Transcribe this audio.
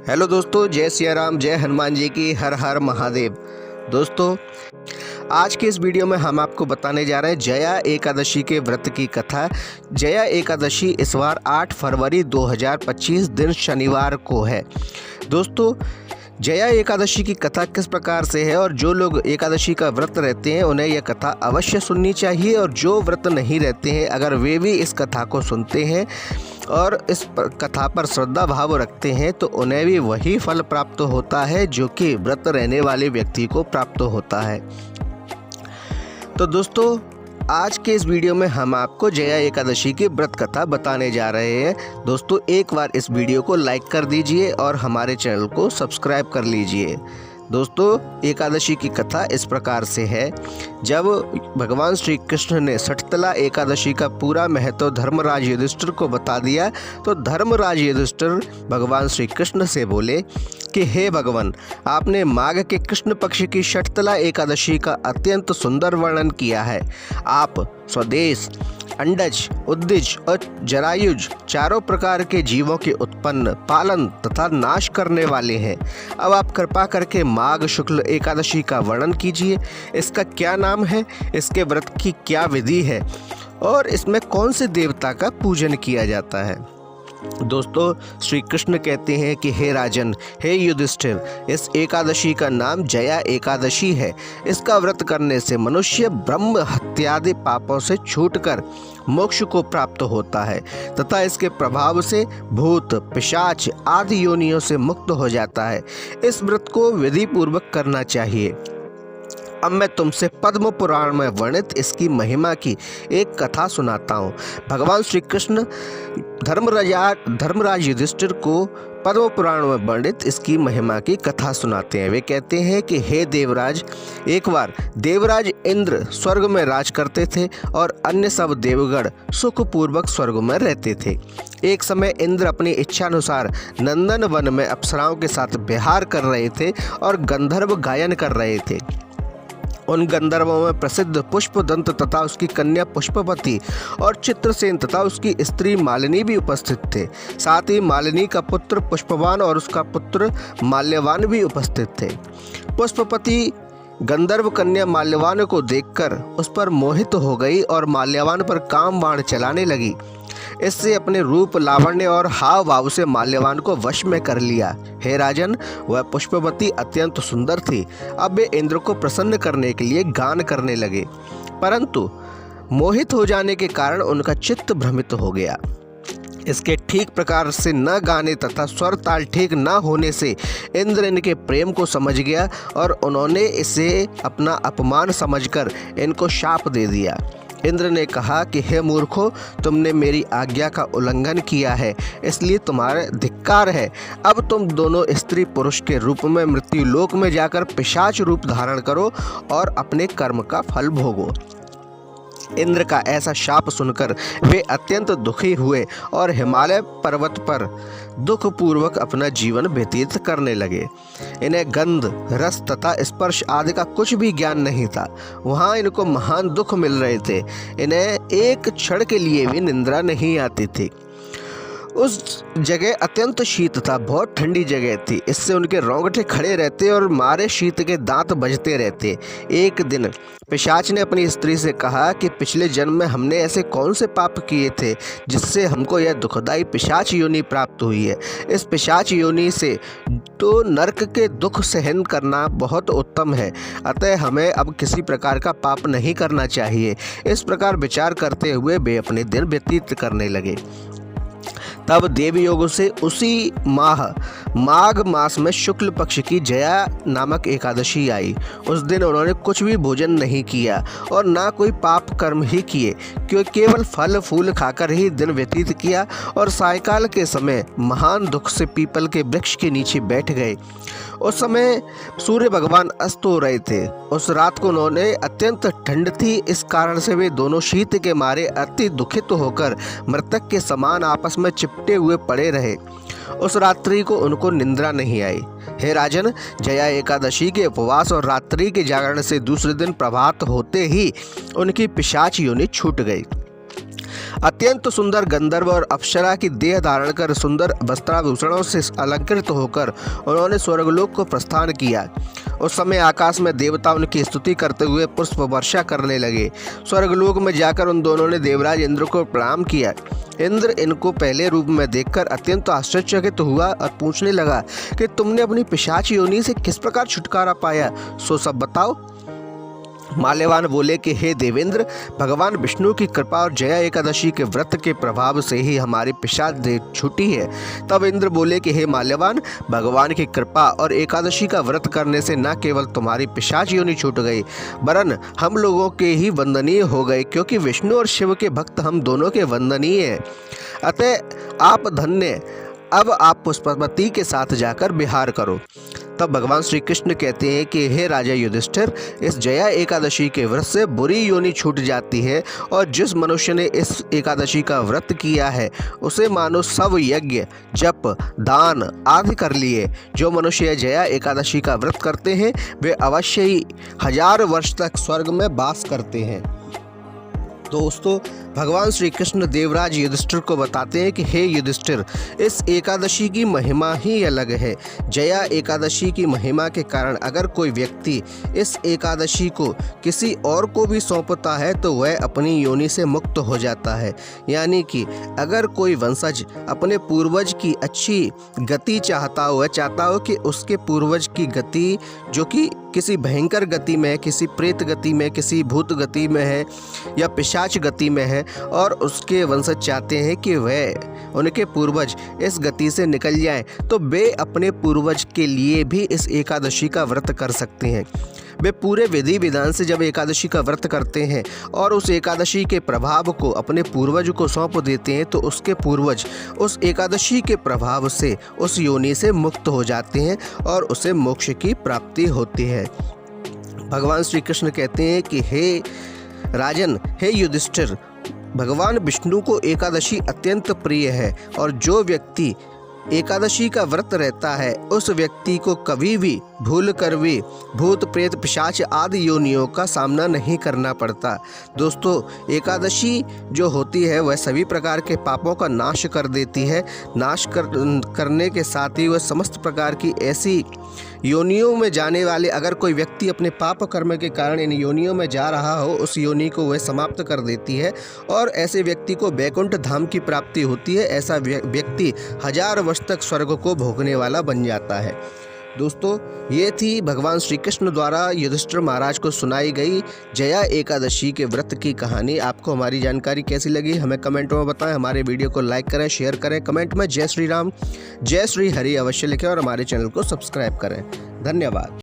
Hello दोस्तों, जय सिया राम, जय हनुमान जी की, हर हर महादेव। दोस्तों, आज के इस वीडियो में हम आपको बताने जा रहे हैं जया एकादशी के व्रत की कथा। जया एकादशी इस बार 8 फरवरी 2025 दिन शनिवार को है। दोस्तों, जया एकादशी की कथा किस प्रकार से है और जो लोग एकादशी का व्रत रहते हैं उन्हें यह कथा अवश्य सुननी चाहिए, और जो व्रत नहीं रहते हैं अगर वे भी इस कथा को सुनते हैं और इस कथा पर श्रद्धा भाव रखते हैं तो उन्हें भी वही फल प्राप्त होता है जो कि व्रत रहने वाले व्यक्ति को प्राप्त होता है। तो दोस्तों, आज के इस वीडियो में हम आपको जया एकादशी की व्रत कथा बताने जा रहे हैं। दोस्तों, एक बार इस वीडियो को लाइक कर दीजिए और हमारे चैनल को सब्सक्राइब कर लीजिए। दोस्तों, एकादशी की कथा इस प्रकार से है। जब भगवान श्री कृष्ण ने सठतला एकादशी का पूरा महत्व धर्मराज युधिष्ठिर को बता दिया तो धर्मराज युधिष्ठिर भगवान श्री कृष्ण से बोले कि हे भगवान, आपने माघ के कृष्ण पक्ष की सठतला एकादशी का अत्यंत सुंदर वर्णन किया है। आप स्वदेश, अंडज, उद्दिज और जरायुज चारों प्रकार के जीवों के उत्पन्न, पालन तथा नाश करने वाले हैं। अब आप कृपा करके माघ शुक्ल एकादशी का वर्णन कीजिए। इसका क्या नाम है, इसके व्रत की क्या विधि है और इसमें कौन से देवता का पूजन किया जाता है। दोस्तों, श्री कृष्ण कहते हैं कि हे राजन, हे युधिष्ठिर, इस एकादशी का नाम जया एकादशी है। इसका व्रत करने से मनुष्य ब्रह्म हत्यादि पापों से छूटकर मोक्ष को प्राप्त होता है तथा इसके प्रभाव से भूत, पिशाच आदि योनियों से मुक्त हो जाता है। इस व्रत को विधि पूर्वक करना चाहिए। अब मैं तुमसे पद्म पुराण में वर्णित इसकी महिमा की एक कथा सुनाता हूँ। भगवान श्री कृष्ण धर्मराज युधिष्ठिर को पद्म पुराण में वर्णित इसकी महिमा की कथा सुनाते हैं। वे कहते हैं कि हे देवराज, एक बार देवराज इंद्र स्वर्ग में राज करते थे और अन्य सब देवगण सुखपूर्वक स्वर्ग में रहते थे। एक समय इंद्र अपनी इच्छानुसार नंदन वन में अप्सराओं के साथ विहार कर रहे थे और गंधर्व गायन कर रहे थे। उन गंधर्वों में प्रसिद्ध पुष्पदंत तथा उसकी कन्या पुष्पवती और चित्रसेन तथा उसकी स्त्री मालिनी भी उपस्थित थे। साथ ही मालिनी का पुत्र पुष्पवान और उसका पुत्र माल्यवान भी उपस्थित थे। पुष्पवती गंधर्व कन्या माल्यवान को देखकर उस पर मोहित हो गई और माल्यवान पर काम बाण चलाने लगी। इससे अपने रूप, लावण्य और हाव भाव से माल्यवान को वश में कर लिया। हे राजन, वह पुष्पवती अत्यंत सुंदर थी। अब वे इंद्र को प्रसन्न करने के लिए गान करने लगे, परंतु मोहित हो जाने के कारण उनका चित्त भ्रमित हो गया। इसके ठीक प्रकार से न गाने तथा स्वर ताल ठीक न होने से इंद्र इनके प्रेम को समझ गया और उन्होंने इसे अपना अपमान समझकर इनको शाप दे दिया। इंद्र ने कहा कि हे मूर्खों, तुमने मेरी आज्ञा का उल्लंघन किया है, इसलिए तुम्हारा धिक्कार है। अब तुम दोनों स्त्री पुरुष के रूप में मृत्यु लोक में जाकर पिशाच रूप धारण करो और अपने कर्म का फल भोगो। इंद्र का ऐसा शाप सुनकर वे अत्यंत दुखी हुए और हिमालय पर्वत पर दुखपूर्वक अपना जीवन व्यतीत करने लगे। इन्हें गंध, रस तथा स्पर्श आदि का कुछ भी ज्ञान नहीं था। वहाँ इनको महान दुख मिल रहे थे। इन्हें एक क्षण के लिए भी निंद्रा नहीं आती थी। उस जगह अत्यंत शीत था, बहुत ठंडी जगह थी। इससे उनके रोंगटे खड़े रहते और मारे शीत के दांत बजते रहते। एक दिन पिशाच ने अपनी स्त्री से कहा कि पिछले जन्म में हमने ऐसे कौन से पाप किए थे जिससे हमको यह दुखदाई पिशाच योनि प्राप्त हुई है। इस पिशाच योनि से तो नरक के दुख सहन करना बहुत उत्तम है, अतः हमें अब किसी प्रकार का पाप नहीं करना चाहिए। इस प्रकार विचार करते हुए वे अपने दिन व्यतीत करने लगे। तब देवयोगों से उसी माघ मास में शुक्ल पक्ष की जया नामक एकादशी आई। उस दिन उन्होंने कुछ भी भोजन नहीं किया और ना कोई पाप कर्म ही किए, क्योंकि केवल फल फूल खाकर ही दिन व्यतीत किया और सायकाल के समय महान दुख से पीपल के वृक्ष के नीचे बैठ गए। उस समय सूर्य भगवान अस्त हो रहे थे। उस रात को उन्होंने अत्यंत ठंड थी, इस कारण से वे दोनों शीत के मारे अति दुखित होकर मृतक के समान आपस में चिपटे हुए पड़े रहे। उस रात्रि को उनको निंद्रा नहीं आई। हे राजन, जया एकादशी के उपवास और रात्रि के जागरण से दूसरे दिन प्रभात होते ही उनकी पिशाच योनि छूट गई। अत्यंत सुंदर गंधर्व और अप्सरा की देह धारण कर सुंदर वस्त्राभूषणों से अलंकृत होकर उन्होंने स्वर्गलोक को प्रस्थान किया। उस समय आकाश में देवता उनकी स्तुति करते हुए पुष्प वर्षा करने लगे। स्वर्गलोक में जाकर उन दोनों ने देवराज इंद्र को प्रणाम किया। इंद्र इनको पहले रूप में देखकर अत्यंत आश्चर्यचकित हुआ और पूछने लगा कि तुमने अपनी पिशाच योनि से किस प्रकार छुटकारा पाया, सो सब बताओ। माल्यवान बोले कि हे देवेंद्र, भगवान विष्णु की कृपा और जया एकादशी के व्रत के प्रभाव से ही हमारी पिशाच देह छूटी है। तब इंद्र बोले कि हे माल्यवान, भगवान की कृपा और एकादशी का व्रत करने से न केवल तुम्हारी पिशाच योनि छूट गई, वरन हम लोगों के ही वंदनीय हो गए, क्योंकि विष्णु और शिव के भक्त हम दोनों के वंदनीय हैं। अतः आप धन्य, अब आप पुष्पवती के साथ जाकर विहार करो। तब भगवान श्री कृष्ण कहते हैं कि हे राजा युधिष्ठिर, इस जया एकादशी के व्रत से बुरी योनि छूट जाती है, और जिस मनुष्य ने इस एकादशी का व्रत किया है उसे मानो सब यज्ञ, जप, दान आदि कर लिए। जो मनुष्य जया एकादशी का व्रत करते हैं वे अवश्य ही 1000 वर्ष तक स्वर्ग में वास करते हैं। दोस्तों, भगवान श्री कृष्ण देवराज युधिष्ठिर को बताते हैं कि हे युधिष्ठिर, इस एकादशी की महिमा ही अलग है। जया एकादशी की महिमा के कारण अगर कोई व्यक्ति इस एकादशी को किसी और को भी सौंपता है तो वह अपनी योनि से मुक्त हो जाता है। यानी कि अगर कोई वंशज अपने पूर्वज की अच्छी गति चाहता हो कि उसके पूर्वज की गति जो कि किसी भयंकर गति में, किसी प्रेत गति में, किसी भूत गति में है या पिशाच गति में है, और उसके वंशज चाहते हैं कि वह उनके पूर्वज इस गति से निकल जाएं, तो वे अपने पूर्वज के लिए भी इस एकादशी का व्रत कर सकते हैं। वे पूरे विधि विधान से जब एकादशी का व्रत करते हैं और उस एकादशी के प्रभाव को अपने पूर्वज को सौंप देते हैं तो उसके पूर्वज उस एकादशी के प्रभाव से उस योनि से मुक्त हो जाते हैं और उसे मोक्ष की प्राप्ति होती है। भगवान श्री कृष्ण कहते हैं कि हे राजन, हे युधिष्ठिर, भगवान विष्णु को एकादशी अत्यंत प्रिय है, और जो व्यक्ति एकादशी का व्रत रहता है उस व्यक्ति को कभी भी भूल कर भी भूत प्रेत पिशाच आदि योनियों का सामना नहीं करना पड़ता। दोस्तों, एकादशी जो होती है वह सभी प्रकार के पापों का नाश कर देती है। करने के साथ ही वह समस्त प्रकार की ऐसी योनियों में जाने वाले, अगर कोई व्यक्ति अपने पाप कर्म के कारण इन योनियों में जा रहा हो, उस योनि को वह समाप्त कर देती है और ऐसे व्यक्ति को वैकुंठ धाम की प्राप्ति होती है। ऐसा व्यक्ति 1000 वर्ष तक स्वर्ग को भोगने वाला बन जाता है। दोस्तों, ये थी भगवान श्री कृष्ण द्वारा युधिष्ठिर महाराज को सुनाई गई जया एकादशी के व्रत की कहानी। आपको हमारी जानकारी कैसी लगी हमें कमेंट में बताएं। हमारे वीडियो को लाइक करें, शेयर करें, कमेंट में जय श्री राम, जय श्री हरि अवश्य लिखें और हमारे चैनल को सब्सक्राइब करें। धन्यवाद।